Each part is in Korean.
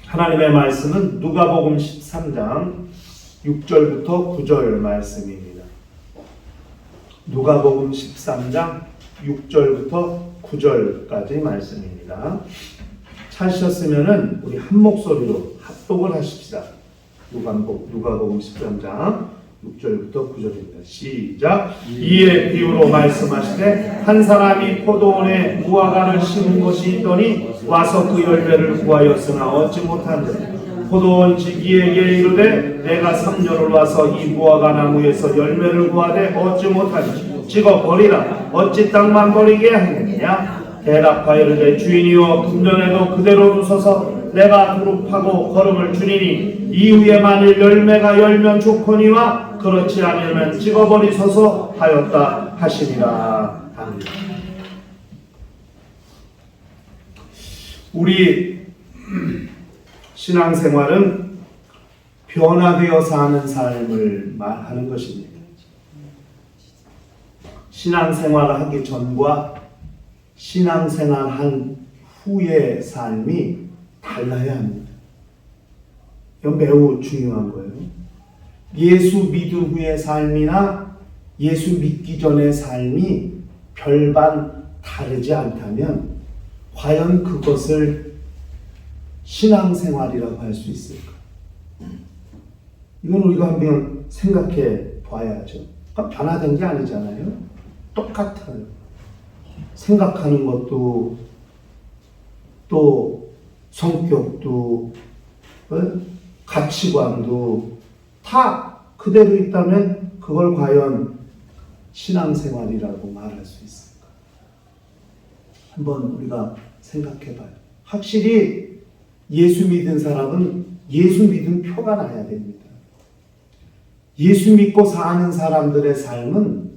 하나님의 말씀은 누가복음 13장 6절부터 9절 말씀입니다. 누가복음 13장 6절부터 9절까지 말씀입니다. 찾으셨으면은 우리 한 목소리로 합독을 하십시다. 누가복음 13장 6절부터 9절입니다. 시작. 이에 비유로 말씀하시되 한 사람이 포도원에 무화과를 심은 것이 있더니 와서 그 열매를 구하였으나 얻지 못한대. 포도원 지기에게 이르되 내가 3년을 와서 이 무화과 나무에서 열매를 구하되 얻지 못하니 찍어 버리라. 어찌 땅만 버리게 하느냐. 대답하여 이르되 주인이여 금년에도 그대로 두소서. 내가 두릅하고 거름을 주리니 이후에 만일 열매가 열면 좋거니와 그렇지 않으면 찍어버리소서 하였다 하시니라. 아멘. 우리 신앙생활은 변화되어 사는 삶을 말하는 것입니다. 신앙생활을 하기 전과 신앙생활 한 후의 삶이 달라야 합니다. 이건 매우 중요한 거예요. 예수 믿은 후의 삶이나 예수 믿기 전의 삶이 별반 다르지 않다면 과연 그것을 신앙생활이라고 할 수 있을까? 이건 우리가 한번 생각해 봐야죠. 그러니까 변화된 게 아니잖아요. 똑같아요. 생각하는 것도 또 성격도 가치관도 다 그대로 있다면 그걸 과연 신앙생활이라고 말할 수 있을까? 한번 우리가 생각해 봐요. 확실히 예수 믿은 사람은 예수 믿은 표가 나야 됩니다. 예수 믿고 사는 사람들의 삶은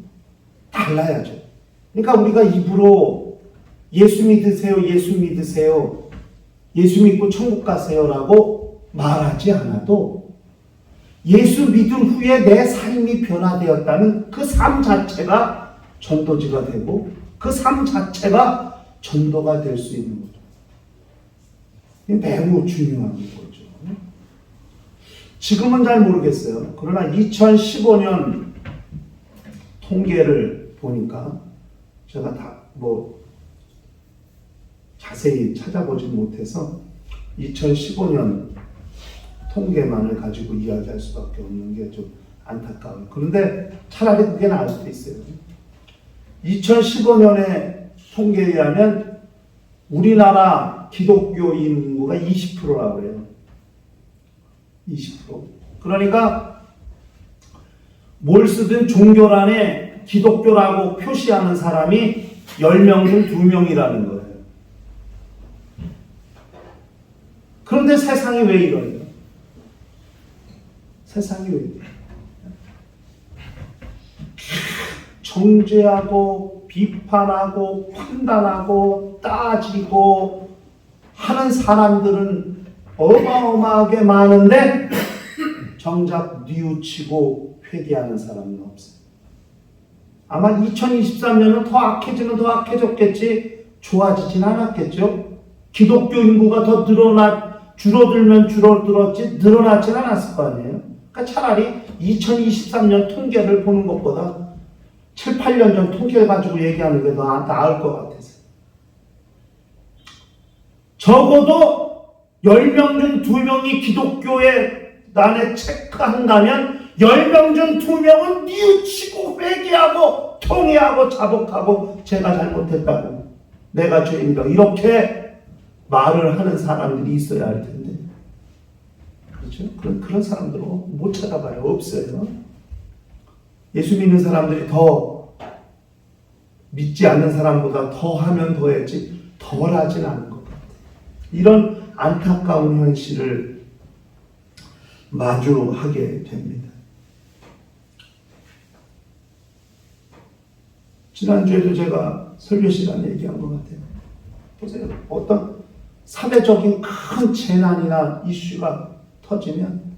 달라야죠. 그러니까 우리가 입으로 예수 믿으세요, 예수 믿으세요, 예수 믿고 천국 가세요라고 말하지 않아도 예수 믿은 후에 내 삶이 변화되었다면 그 삶 자체가 전도지가 되고 그 삶 자체가 전도가 될 수 있는 거죠. 매우 중요한 거죠. 지금은 잘 모르겠어요. 그러나 2015년 통계를 보니까 제가 다 자세히 찾아보지 못해서 2015년 통계만을 가지고 이야기할 수밖에 없는 게 좀 안타까워요. 그런데 차라리 그게 나을 수도 있어요. 2015년의 통계에 의하면 우리나라 기독교 인구가 20%라고 해요. 20%. 그러니까 뭘 쓰든 종교란에 기독교라고 표시하는 사람이 10명 중 2명이라는 거예요. 그런데 세상이 왜 이러냐? 세상이 왜 이래? 정죄하고 비판하고 판단하고 따지고 하는 사람들은 어마어마하게 많은데 정작 뉘우치고 회개하는 사람은 없어요. 아마 2023년은 더 악해졌겠지 좋아지진 않았겠죠. 기독교 인구가 더 줄어들면 줄어들었지 늘어나진 않았을 거 아니에요. 그러니까 차라리 2023년 통계를 보는 것보다 7, 8년 전 통계를 가지고 얘기하는 게 더 나을 것 같아서. 적어도 10명 중 2명이 기독교에 난에 체크한다면 10명 중 2명은 뉘우치고 회개하고 통회하고 자복하고 제가 잘못했다고 내가 죄인이다 이렇게 말을 하는 사람들이 있어야 할 텐데 그렇죠? 그런 사람들은 못 찾아봐요. 없어요. 예수 믿는 사람들이 더 믿지 않는 사람보다 더 하면 더 했지 덜 하진 않은 것 같아요. 이런 안타까운 현실을 마주하게 됩니다. 지난주에도 제가 설교 시간에 얘기한 것 같아요. 보세요. 어떤 사회적인 큰 재난이나 이슈가 터지면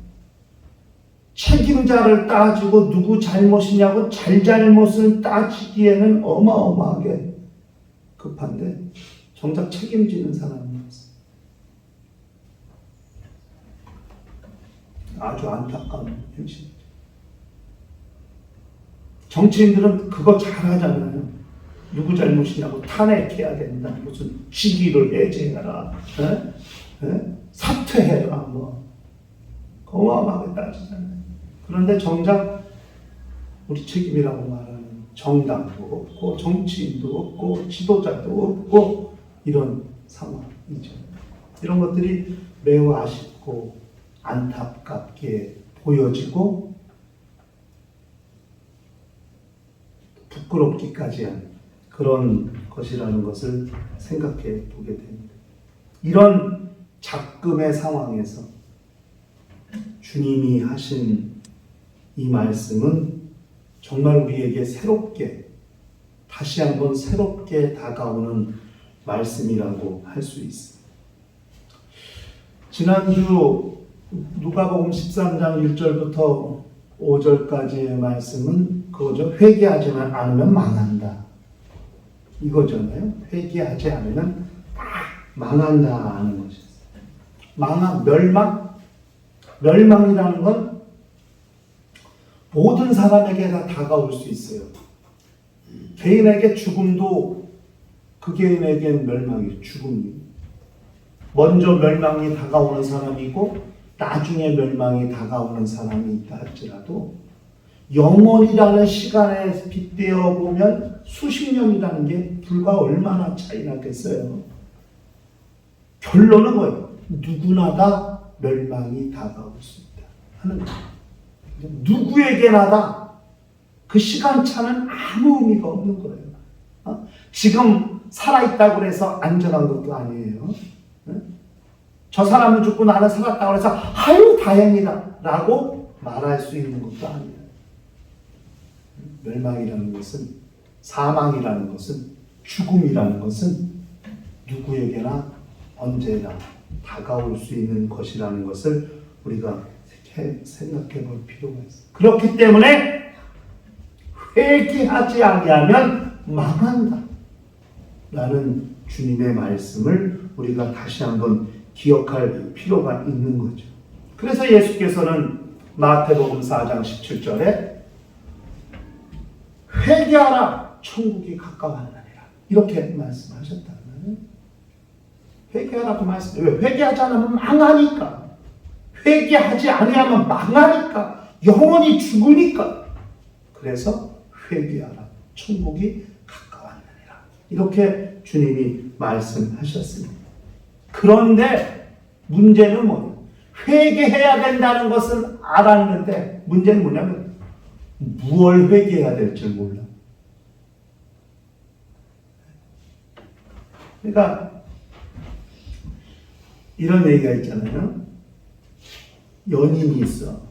책임자를 따지고 누구 잘못이냐고 잘못을 따지기에는 어마어마하게 급한데 정작 책임지는 사람이 없어요. 아주 안타까운 현실이죠. 정치인들은 그거 잘하잖아요. 누구 잘못이냐고 탄핵해야 된다. 무슨 직위를 해제해라. 사퇴해라. 뭐 어마어마하게 따지잖아요. 그런데 정작 우리 책임이라고 말하는 정당도 없고 정치인도 없고 지도자도 없고 이런 상황이죠. 이런 것들이 매우 아쉽고 안타깝게 보여지고 부끄럽기까지 한 그런 것이라는 것을 생각해 보게 됩니다. 이런 작금의 상황에서 주님이 하신 이 말씀은 정말 우리에게 새롭게, 다시 한번 새롭게 다가오는 말씀이라고 할 수 있습니다. 지난주 누가복음 13장 1절부터 5절까지의 말씀은 그거죠. 회개하지만 않으면 망한다. 이거잖아요. 회개하지 않으면 망한다 하는 것이었어요. 멸망? 멸망이라는 건 모든 사람에게 다 다가올 수 있어요. 개인에게 죽음도 그 개인에게는 멸망이에요. 죽음이. 먼저 멸망이 다가오는 사람이고 나중에 멸망이 다가오는 사람이 있다 할지라도 영원이라는 시간에 빗대어 보면 수십 년이라는 게 불과 얼마나 차이 나겠어요. 결론은 뭐예요? 누구나 다 멸망이 다가올 수 있다 하는 거예요. 누구에게나 다 그 시간차는 아무 의미가 없는 거예요. 지금 살아있다고 해서 안전한 것도 아니에요. 저 사람은 죽고 나는 살았다고 해서 아유 다행이다 라고 말할 수 있는 것도 아니에요. 멸망이라는 것은, 사망이라는 것은, 죽음이라는 것은 누구에게나 언제나 다가올 수 있는 것이라는 것을 우리가 생각해 볼 필요가 있어요. 그렇기 때문에 회개하지 아니하면 망한다 라는 주님의 말씀을 우리가 다시 한번 기억할 필요가 있는 거죠. 그래서 예수께서는 마태복음 4장 17절에 회개하라 천국이 가까웠느니라 이렇게 말씀하셨다는 거예요. 회개하라고 말씀. 왜? 회개하지 않으면 망하니까. 회개하지 아니하면 망하니까. 영원히 죽으니까. 그래서 회개하라 천국이 가까웠느니라 이렇게 주님이 말씀하셨습니다. 그런데 문제는 뭐예요? 회개해야 된다는 것은 알았는데 문제는 뭐냐면 무엇을 회개해야 될지 몰라. 그러니까 이런 얘기가 있잖아요. 연인이 있어.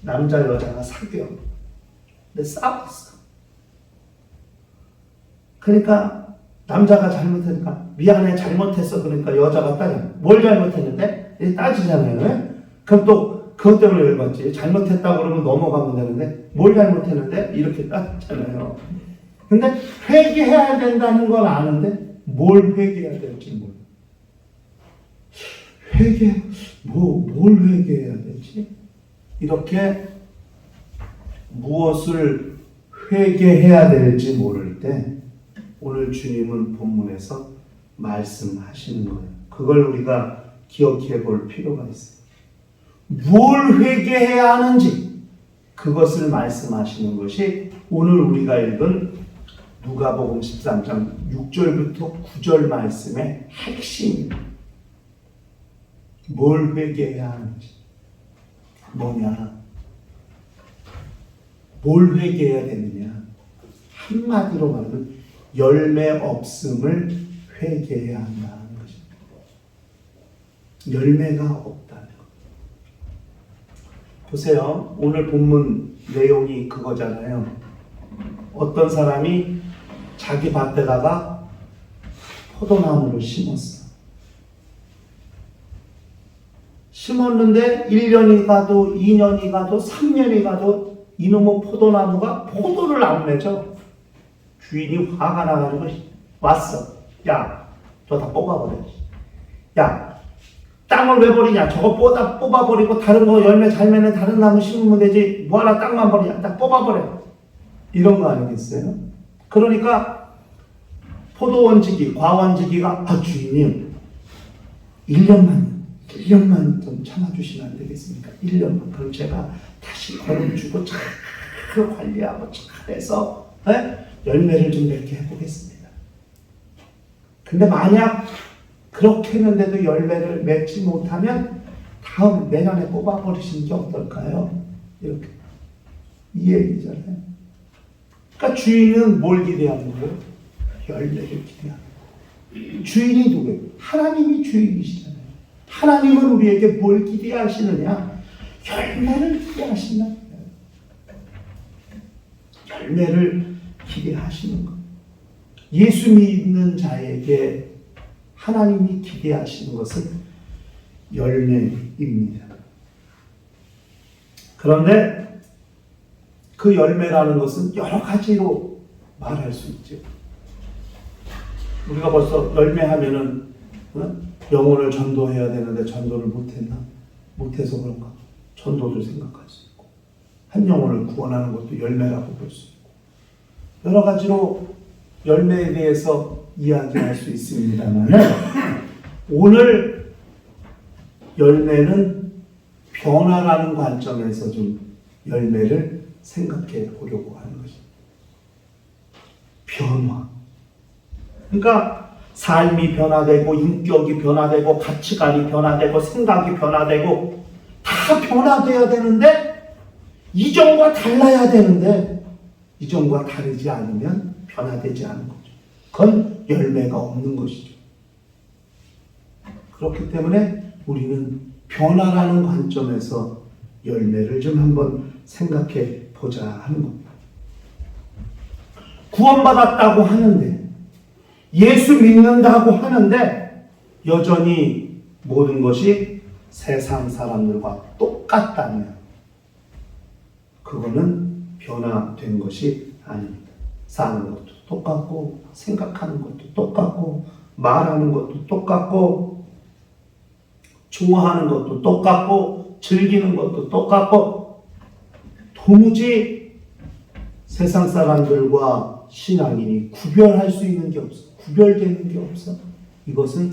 남자 여자가 사귀어. 근데 싸웠어. 그러니까 남자가 잘못하니까 미안해 잘못했어. 그러니까 여자가 따져. 뭘 잘못했는데? 따지잖아요. 그럼 또 그것 때문에 열받지. 잘못했다고 그러면 넘어가면 되는데 뭘 잘못했는데? 이렇게 따지잖아요. 근데 회개해야 된다는 걸 아는데 뭘 회개해야 될지 몰라. 뭘 회개해야 되지? 이렇게 무엇을 회개해야 될지 모를 때 오늘 주님은 본문에서 말씀하시는 거예요. 그걸 우리가 기억해 볼 필요가 있어요. 뭘 회개해야 하는지 그것을 말씀하시는 것이 오늘 우리가 읽은 누가복음 13장 6절부터 9절 말씀의 핵심입니다. 뭘 회개해야 하는지 뭐냐? 뭘 회개해야 되느냐? 한마디로 말하면 열매 없음을 회개해야 한다는 것입니다. 열매가 없다는 것. 보세요. 오늘 본문 내용이 그거잖아요. 어떤 사람이 자기 밭에다가 포도나무를 심었어. 심었는데 1년이 가도 2년이 가도 3년이 가도 이놈의 포도나무가 포도를 안 맺어. 주인이 화가 나가지고 왔어. 야, 저 다 뽑아버려. 야, 땅을 왜 버리냐? 저거 뽑아버리고 다른 거 열매 잘 맺는 다른 나무 심으면 되지. 뭐하나 땅만 버리냐? 딱 뽑아버려. 이런 거 아니겠어요? 그러니까 포도원지기, 과원지기가 주인님 1년만 좀 참아주시면 안 되겠습니까? 1년만. 그럼 제가 다시 거름 주고 잘 관리하고 잘해서 열매를 좀 맺게 해보겠습니다. 근데 만약 그렇게 했는데도 열매를 맺지 못하면 다음 내년에 뽑아버리시는 게 어떨까요? 이렇게 이 얘기잖아요. 그러니까 주인은 뭘 기대하는 거예요? 열매를 기대하는 거예요. 주인이 누구예요? 하나님이 주인이시잖아요. 하나님은 우리에게 뭘 기대하시느냐? 열매를 기대하신다. 열매를 기대하시는 것. 예수 믿는 자에게 하나님이 기대하시는 것은 열매입니다. 그런데 그 열매라는 것은 여러 가지로 말할 수 있죠. 우리가 벌써 열매하면은 영혼을 전도해야 되는데 전도를 못했나? 못해서 그런가? 전도를 생각할 수 있고 한 영혼을 구원하는 것도 열매라고 볼 수 있고 여러 가지로 열매에 대해서 이야기할 수 있습니다만 오늘 열매는 변화라는 관점에서 좀 열매를 생각해 보려고 하는 것입니다. 변화. 그러니까 삶이 변화되고 인격이 변화되고 가치관이 변화되고 생각이 변화되고 다 변화돼야 되는데 이전과 달라야 되는데 이전과 다르지 않으면 변화되지 않은 거죠. 그건 열매가 없는 것이죠. 그렇기 때문에 우리는 변화라는 관점에서 열매를 좀 한번 생각해 보자 하는 겁니다. 구원받았다고 하는데 예수 믿는다고 하는데 여전히 모든 것이 세상 사람들과 똑같다면 그거는 변화된 것이 아닙니다. 사는 것도 똑같고 생각하는 것도 똑같고 말하는 것도 똑같고 좋아하는 것도 똑같고 즐기는 것도 똑같고 도무지 세상 사람들과 신앙인이 구별할 수 있는 게 없어. 구별되는 게 없어. 이것은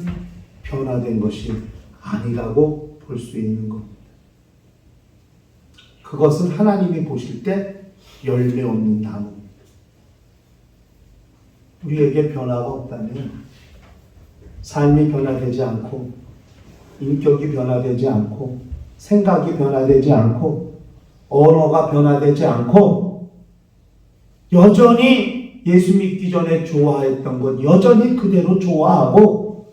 변화된 것이 아니라고 볼 수 있는 겁니다. 그것은 하나님이 보실 때 열매 없는 나무입니다. 우리에게 변화가 없다면 삶이 변화되지 않고 인격이 변화되지 않고 생각이 변화되지 않고 언어가 변화되지 않고 여전히 예수 믿기 전에 좋아했던 것 여전히 그대로 좋아하고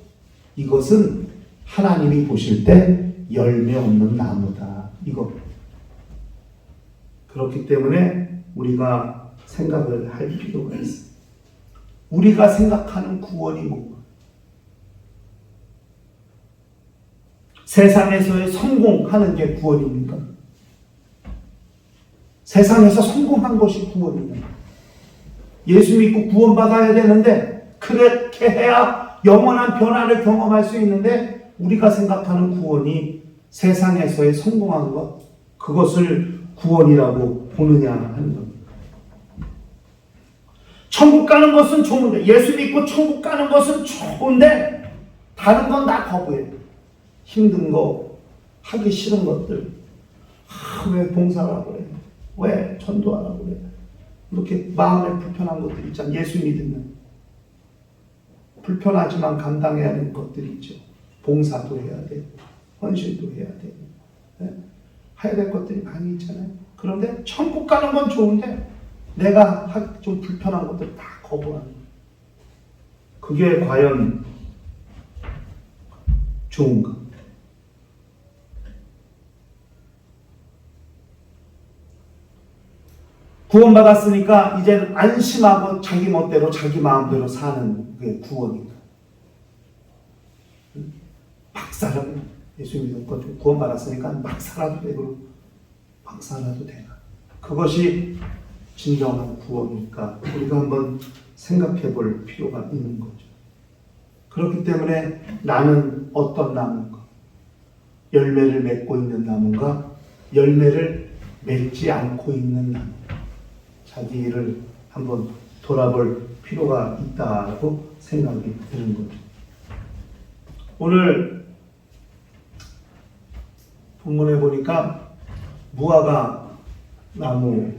이것은 하나님이 보실 때 열매 없는 나무다. 이거. 그렇기 때문에 우리가 생각을 할 필요가 있습니다. 우리가 생각하는 구원이 뭔가? 세상에서의 성공하는 게 구원입니까? 세상에서 성공한 것이 구원입니까? 예수 믿고 구원받아야 되는데 그렇게 해야 영원한 변화를 경험할 수 있는데 우리가 생각하는 구원이 세상에서의 성공한 것 그것을 구원이라고 보느냐 하는 겁니다. 천국 가는 것은 좋은데 예수 믿고 천국 가는 것은 좋은데 다른 건 다 거부해. 힘든 거 하기 싫은 것들 왜 봉사하라고 그래? 왜 전도하라고 그래? 이렇게 마음에 불편한 것들 있잖아. 예수 믿으면 불편하지만 감당해야 하는 것들이 있죠. 봉사도 해야 되고 헌신도 해야 되고 해야 될 것들이 많이 있잖아요. 그런데 천국 가는 건 좋은데 내가 좀 불편한 것들 다 거부하는 거예요. 그게 과연 좋은가? 구원받았으니까 이제는 안심하고 자기 멋대로 자기 마음대로 사는 게 구원인가? 막 살아도 예수 믿고 구원받았으니까 막 살아도 되고 막 살아도 되나? 그것이 진정한 구원일까? 우리가 한번 생각해 볼 필요가 있는 거죠. 그렇기 때문에 나는 어떤 나무인가? 열매를 맺고 있는 나무가 열매를 맺지 않고 있는 나무. 자기 일을 한번 돌아볼 필요가 있다고 생각이 드는 거죠. 오늘 본문에 보니까 무화과 나무,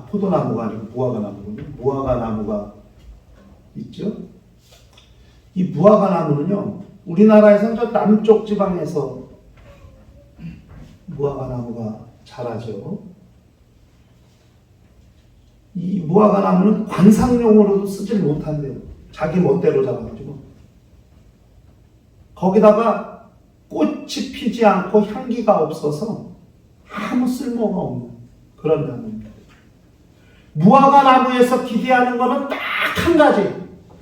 포도나무가 아니고 무화과 나무군요. 무화과 나무가 있죠. 이 무화과 나무는요, 우리나라에서 저 남쪽 지방에서 무화과 나무가 자라죠. 이 무화과 나무는 관상용으로도 쓰질 못한대요. 자기 멋대로 자라가지고. 거기다가 꽃이 피지 않고 향기가 없어서 아무 쓸모가 없는 그런 나무입니다. 무화과 나무에서 기대하는 것은 딱 한 가지,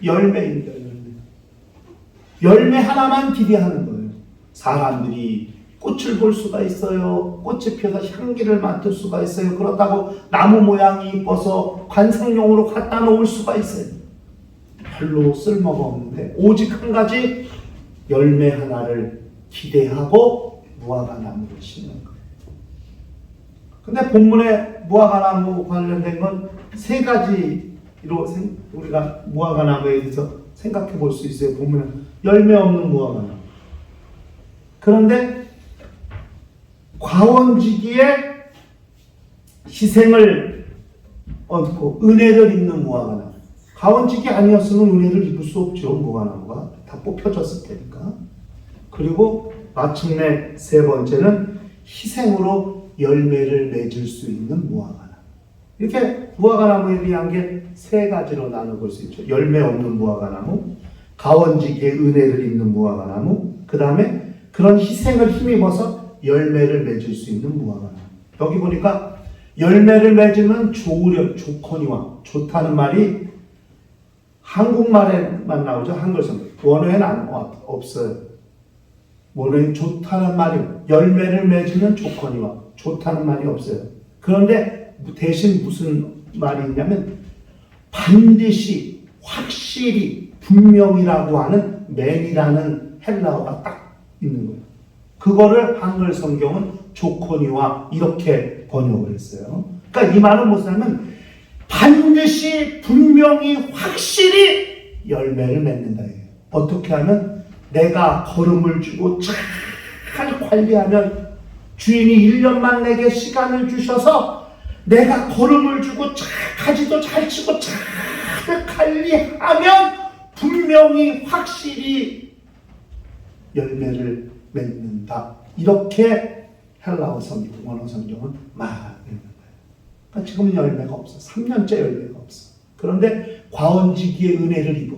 열매입니다. 열매 하나만 기대하는 거예요. 사람들이 꽃을 볼 수가 있어요. 꽃이 피어서 향기를 맡을 수가 있어요. 그렇다고 나무 모양이 이뻐서 관상용으로 갖다 놓을 수가 있어요. 별로 쓸모가 없는데 오직 한 가지, 열매 하나를 기대하고 무화과 나무를 심는 거예요. 근데 본문에 무화과 나무 관련된 건 세 가지로 우리가 무화과 나무에 대해서 생각해 볼 수 있어요. 본문에 열매 없는 무화과 나무. 그런데 과원지기에 희생을 얻고 은혜를 입는 무화과 나무. 과원지기 아니었으면 은혜를 입을 수 없죠. 무화과 나무가 다 뽑혀졌을 테니까. 그리고 마침내 세 번째는 희생으로 열매를 맺을 수 있는 무화과 나무. 이렇게 무화과 나무에 대한 게 세 가지로 나눠볼 수 있죠. 열매 없는 무화과 나무, 가원지기에 은혜를 입는 무화과 나무, 그 다음에 그런 희생을 힘입어서 열매를 맺을 수 있는 무화과 나무. 여기 보니까 열매를 맺으면 좋거니와, 좋다는 말이 한국말에만 나오죠. 한글성. 원어에는 없어요. 원어에는 좋다는 말이, 열매를 맺으면 좋거니와, 좋다는 말이 없어요. 그런데 대신 무슨 말이 있냐면 반드시, 확실히, 분명이라고 하는 맨이라는 헬라어가 딱 있는 거예요. 그거를 한글 성경은 조코니와 이렇게 번역을 했어요. 그러니까 이 말은 무슨 말이냐면 반드시, 분명히, 확실히 열매를 맺는다. 어떻게 하면 내가 걸음을 주고 잘 관리하면, 주인이 1년만 내게 시간을 주셔서 내가 걸음을 주고 잘 가지도 잘 치고 잘 관리하면 분명히 확실히 열매를 맺는다. 이렇게 헬라어 성경, 원어 성경은 말하고 있는 거예요. 그러니까 지금은 열매가 없어. 3년째 열매가 없어. 그런데 과원지기의 은혜를 입어.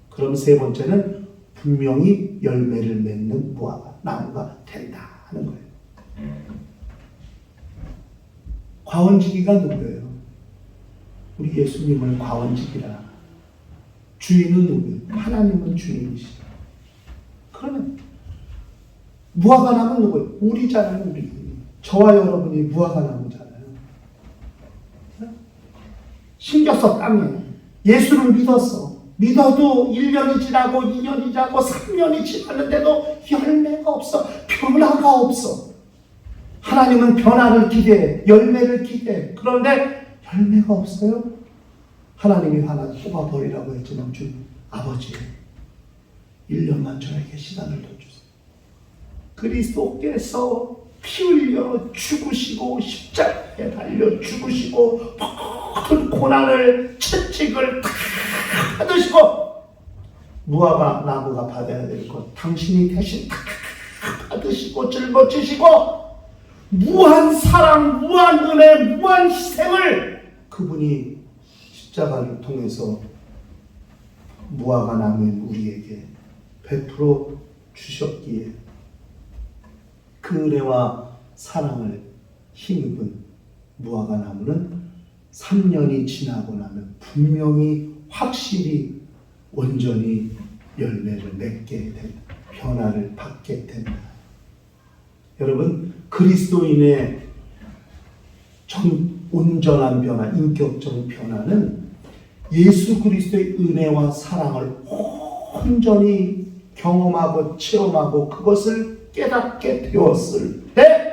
그럼 세 번째는 분명히 열매를 맺는 무화과 나무가 된다는 거예요. 과원지기가 누구예요? 우리 예수님을 과원지기라. 주인은 누구예요? 하나님은 주인이시다. 그러면 무화과 나무는 누구예요? 우리잖아요. 우리. 저와 여러분이 무화과 나무잖아요. 신경 썼다며. 예수를 믿었어. 믿어도 1년이 지나고 2년이 지나고 3년이 지났는데도 열매가 없어. 변화가 없어. 하나님은 변화를 기대해. 열매를 기대해. 그런데 열매가 없어요. 하나님이 하나 뽑아버리라고 했지만 주님, 아버지 1년만 저에게 시간을 더 주세요. 그리스도께서 피 흘려 죽으시고 십자가에 달려 죽으시고 모든 고난을 채찍을 다 받으시고 무화과 나무가 받아야 될 것 당신이 대신 다 받으시고 짊어지시고 무한 사랑, 무한 은혜, 무한 희생을 그분이 십자가를 통해서 무화과 나무인 우리에게 베풀어 주셨기에 그 은혜와 사랑을 힘입은 무화과 나무는 3년이 지나고 나면 분명히 확실히 온전히 열매를 맺게 된다. 변화를 받게 된다. 여러분, 그리스도인의 온전한 변화, 인격적 변화는 예수 그리스도의 은혜와 사랑을 온전히 경험하고 체험하고 그것을 깨닫게 되었을 때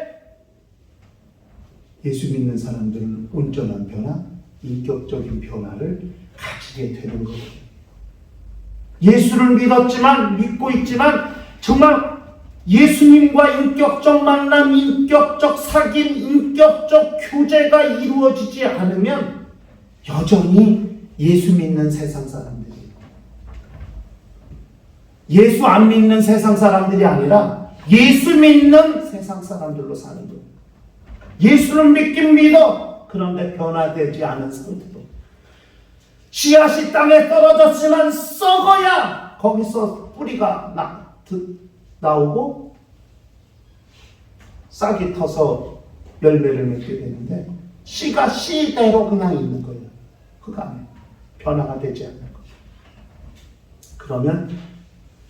예수 믿는 사람들은 온전한 변화, 인격적인 변화를 가지게 되는 거예요. 예수를 믿고 있지만 정말 예수님과 인격적 만남, 인격적 사귐, 인격적 교제가 이루어지지 않으면 여전히 예수 믿는 세상 사람들이에요. 예수 안 믿는 세상 사람들이 아니라 예수 믿는 세상 사람들로 사는 거예요. 예수를 믿긴 믿어. 그런데 변화되지 않은 상태도. 씨앗이 땅에 떨어졌지만 썩어야 거기서 뿌리가 나오고 싹이 터서 열매를 맺게 되는데 씨가 씨대로 그냥 있는 거예요. 그 안에 변화가 되지 않는 거예요. 그러면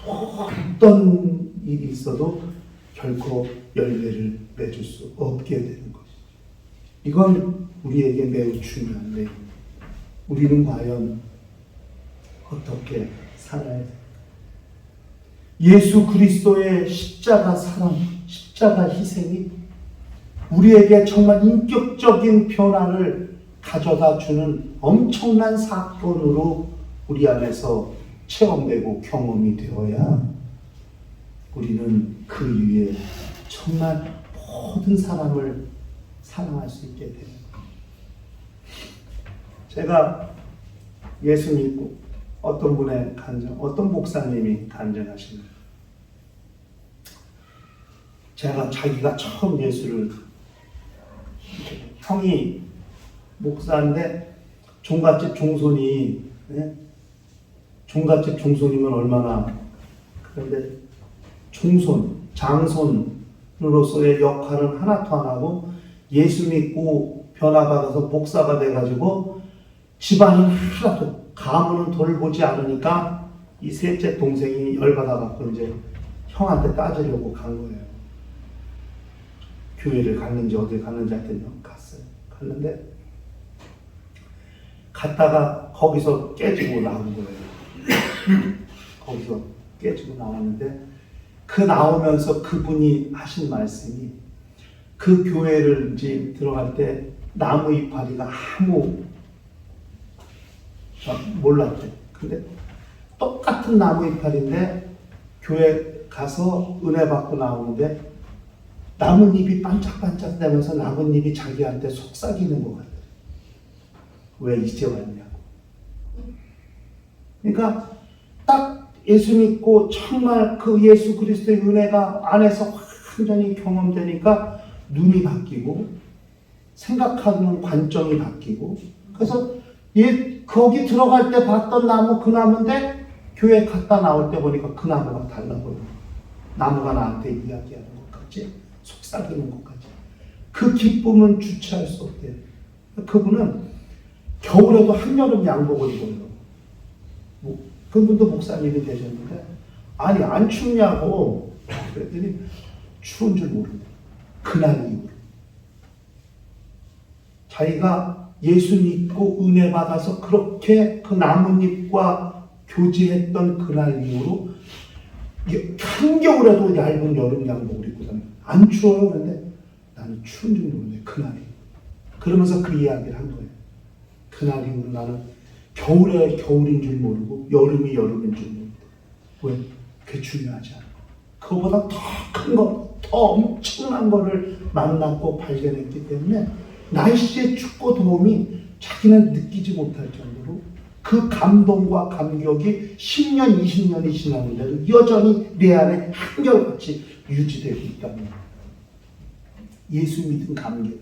어떤 일이 있어도 결코 열매를 맺을 수 없게 되는 것이죠. 이건 우리에게 매우 중요한 내용입니다. 우리는 과연 어떻게 살아야 될까? 예수 그리스도의 십자가 사랑, 십자가 희생이 우리에게 정말 인격적인 변화를 가져다 주는 엄청난 사건으로 우리 안에서 체험되고 경험이 되어야 우리는 그 위에 정말 모든 사람을 사랑할 수 있게 됩니다. 제가 예수 믿고 어떤 분의 어떤 목사님이 간증하시는 자기가 처음 예수를 형이 목사인데 종갓집 종손이 종갓집 종손이면 얼마나 그런데 장손으로서의 역할은 하나도 안 하고 예수 믿고 변화받아서 목사가 돼가지고 집안이 하나도 가문은 돌보지 않으니까 이 셋째 동생이 열받아갖고 이제 형한테 따지려고 간 거예요. 교회를 갔는지 어딜 갔는지 하여튼 갔어요. 갔는데 갔다가 거기서 깨지고 나온 거예요. 거기서 깨지고 나왔는데 그 나오면서 그분이 하신 말씀이 그 교회를 이제 들어갈 때 나무 이파리가 아무 몰랐대. 근데 똑같은 나무 이파리인데 교회 가서 은혜 받고 나오는데 나뭇잎이 반짝반짝 되면서 나뭇잎이 자기한테 속삭이는 것 같아요. 왜 이제 왔냐고. 그러니까 딱 예수 믿고 정말 그 예수 그리스도의 은혜가 안에서 완전히 경험되니까 눈이 바뀌고 생각하는 관점이 바뀌고 그래서 거기 들어갈 때 봤던 나무 그 나무인데 교회 갔다 나올 때 보니까 그 나무가 달라 보여요. 나무가 나한테 이야기하는 것 같지? 속삭이는 것 같지? 그 기쁨은 주체할 수 없대요. 그분은 겨울에도 한여름 양복을 입어요. 그분도 목사님이 되셨는데 아니 안 춥냐고 그랬더니 추운 줄 모르고 그날 이후로 자기가 예수 믿고 은혜 받아서 그렇게 그 나뭇잎과 교제했던 그날 이후로 한겨울에도 얇은 여름 양복을 입고 다녀요. 안 추워요. 그런데 나는 추운 줄 모르네 그날이. 그러면서 그 이야기를 한 거예요. 그날 이후로 나는 겨울에 겨울인 줄 모르고 여름이 여름인 줄 모르고. 왜? 그게 중요하지 않아. 그거보다 더 큰 거, 더 엄청난 거를 만났고 발견했기 때문에 날씨의 춥고 더움이 자기는 느끼지 못할 정도로 그 감동과 감격이 10년, 20년이 지났는데도 여전히 내 안에 한결같이 유지되고 있다는 예수 믿은 감격이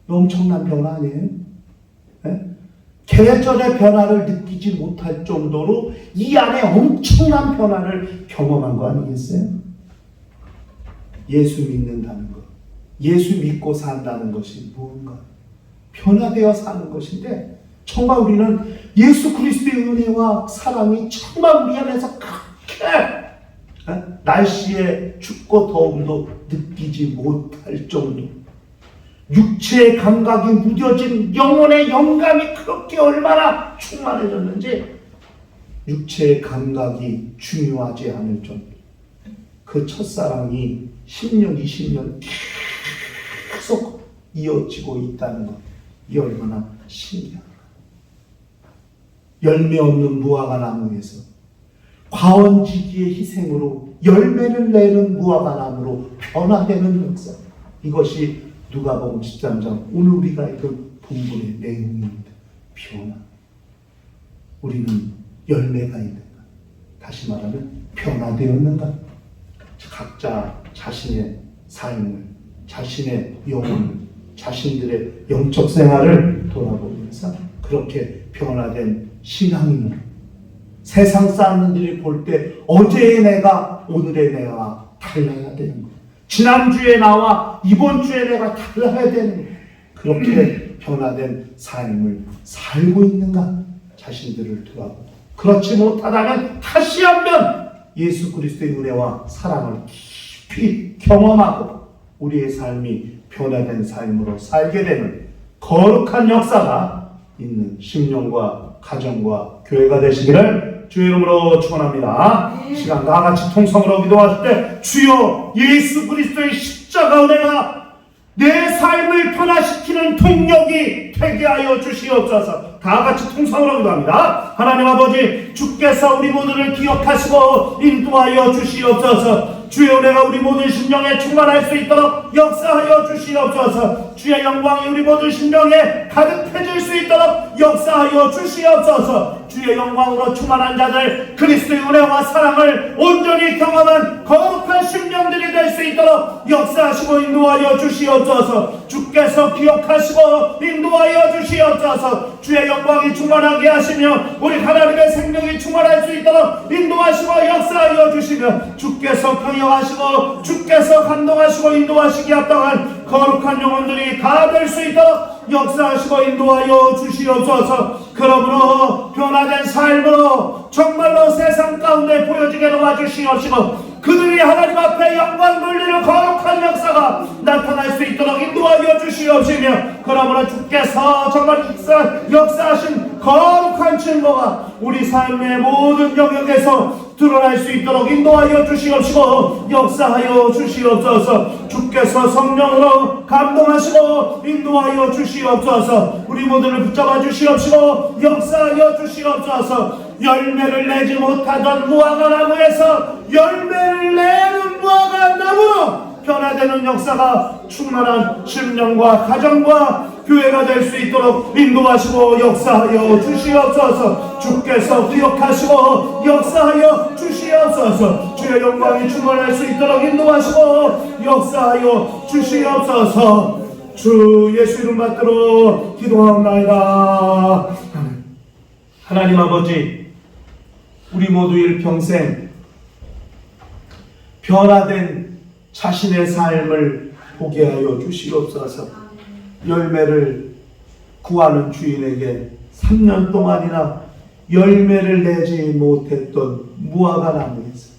엄청난 변화 아니에요? 네? 계절의 변화를 느끼지 못할 정도로 이 안에 엄청난 변화를 경험한 거 아니겠어요? 예수 믿는다는 것, 예수 믿고 산다는 것이 무언가 변화되어 사는 것인데 정말 우리는 예수 그리스도의 은혜와 사랑이 정말 우리 안에서 그렇게 날씨의 춥고 더움도 느끼지 못할 정도 육체의 감각이 무뎌진 영혼의 영감이 그렇게 얼마나 충만해졌는지 육체의 감각이 중요하지 않을 정도 그 첫사랑이 10년, 20년 계속 이어지고 있다는 것, 이 얼마나 신기한가. 열매 없는 무화과 나무에서 과원지기의 희생으로 열매를 내는 무화과 나무로 변화되는 역사, 이것이 누가복음 13장 오늘 우리가 읽은 본문의 내용입니다. 변화. 우리는 열매가 있는가? 다시 말하면 변화되었는가? 각자 자신의 삶을, 자신의 영혼을, 자신들의 영적 생활을 돌아보면서 그렇게 변화된 신앙인으로 세상 사람들이 볼 때 어제의 내가 오늘의 내가 달라야 되는 것, 지난주에 나와 이번 주에 내가 달라야 되는 것, 그렇게 변화된 삶을 살고 있는가? 자신들을 돌아보고, 그렇지 못하다면 다시 한번 예수 그리스도의 은혜와 사랑을 깊이 경험하고 우리의 삶이 변화된 삶으로 살게 되는 거룩한 역사가 있는 심령과 가정과 교회가 되시기를 주의 이름으로 축원합니다. 시간 다 같이 통성으로 기도하실 때 주여 예수 그리스도의 십자가 은혜가 내 삶을 변화시키는 동력이 되게 하여 주시옵소서. 다 같이 통성으로 기도합니다. 하나님 아버지, 주께서 우리 모두를 기억하시고 인도하여 주시옵소서. 주의 은혜가 우리 모든 심령에 충만할 수 있도록 역사하여 주시옵소서. 주의 영광이 우리 모든 심령에 가득해질 수 있도록 역사하여 주시옵소서. 주의 영광으로 충만한 자들, 그리스도의 은혜와 사랑을 온전히 경험한 거룩한 심령들이 될 수 있도록 역사하시고 인도하여 주시옵소서. 주께서 기억하시고 인도하여 주시옵소서. 주의 영광이 충만하게 하시며 우리 하나님의 생명이 충만할 수 있도록 인도하시고 역사하여 주시며 주께서 강요하시고 주께서 감동하시고 인도하시기 합당한 거룩한 영혼들이 다 될 수 있도록 역사하시고 인도하여 주시옵소서. 그러므로 변화된 삶으로 정말로 세상 가운데 보여지게 도와주시옵시고 그들이 하나님 앞에 영광 돌리는 거룩한 역사가 나타날 수 있도록 인도하여 주시옵시며, 그러므로 주께서 정말 역사하신 거룩한 증거가 우리 삶의 모든 영역에서 드러날 수 있도록 인도하여 주시옵시고 역사하여 주시옵소서. 주께서 성령으로 감동하시고 인도하여 주시옵소서. 우리 모두를 붙잡아 주시옵시고 역사하여 주시옵소서. 열매를 내지 못하던 무화과 나무에서 열매를 내는 무화과 나무로 변화되는 역사가 충만한 심령과 가정과 교회가 될 수 있도록 인도하시고 역사하여 주시옵소서. 주께서 기억하시고 역사하여 주시옵소서. 주의 영광이 충만할 수 있도록 인도하시고 역사하여 주시옵소서. 주 예수 이름 받들어 기도하옵나이다. 하나님 아버지, 우리 모두 일평생 변화된 자신의 삶을 보게 하여 주시옵소서. 열매를 구하는 주인에게 3년 동안이나 열매를 내지 못했던 무화과 나무에서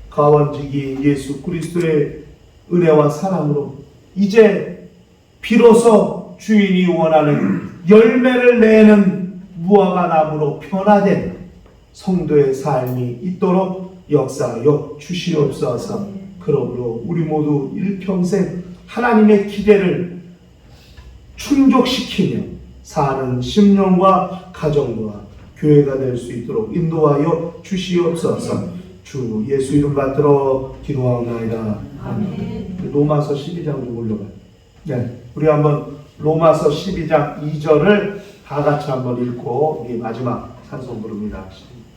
가원지기 예수 그리스도의 은혜와 사랑으로 이제 비로소 주인이 원하는 열매를 내는 무화과 나무로 변화된 성도의 삶이 있도록 역사하여 주시옵소서. 그러므로 우리 모두 일평생 하나님의 기대를 충족시키며 사는 심령과 가정과 교회가 될 수 있도록 인도하여 주시옵소서. 주 예수 이름 받들어 기도하옵나이다. 아멘. 로마서 12장 좀 올려봐요. 네, 우리 한번 로마서 12장 2절을 다 같이 한번 읽고 우리 마지막 찬송 부릅니다.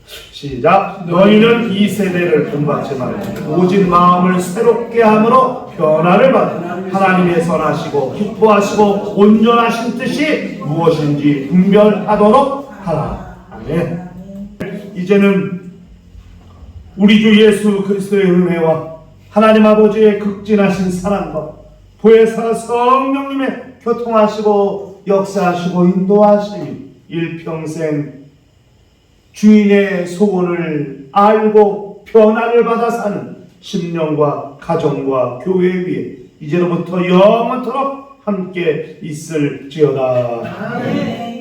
시작. 너희는 이 세대를 본받지 말고 오직 마음을 새롭게 함으로 변화를 받아 하나님의 선하시고 기뻐하시고 온전하신 뜻이 무엇인지 분별하도록 하라. 아멘. 이제는 우리 주 예수 그리스도의 은혜와 하나님 아버지의 극진하신 사랑과 보혜사 성령님의 교통하시고 역사하시고 인도하심이 일평생 주인의 소원을 알고 변화를 받아 사는 심령과 가정과 교회 위에 이제로부터 영원토록 함께 있을지어다. 아멘.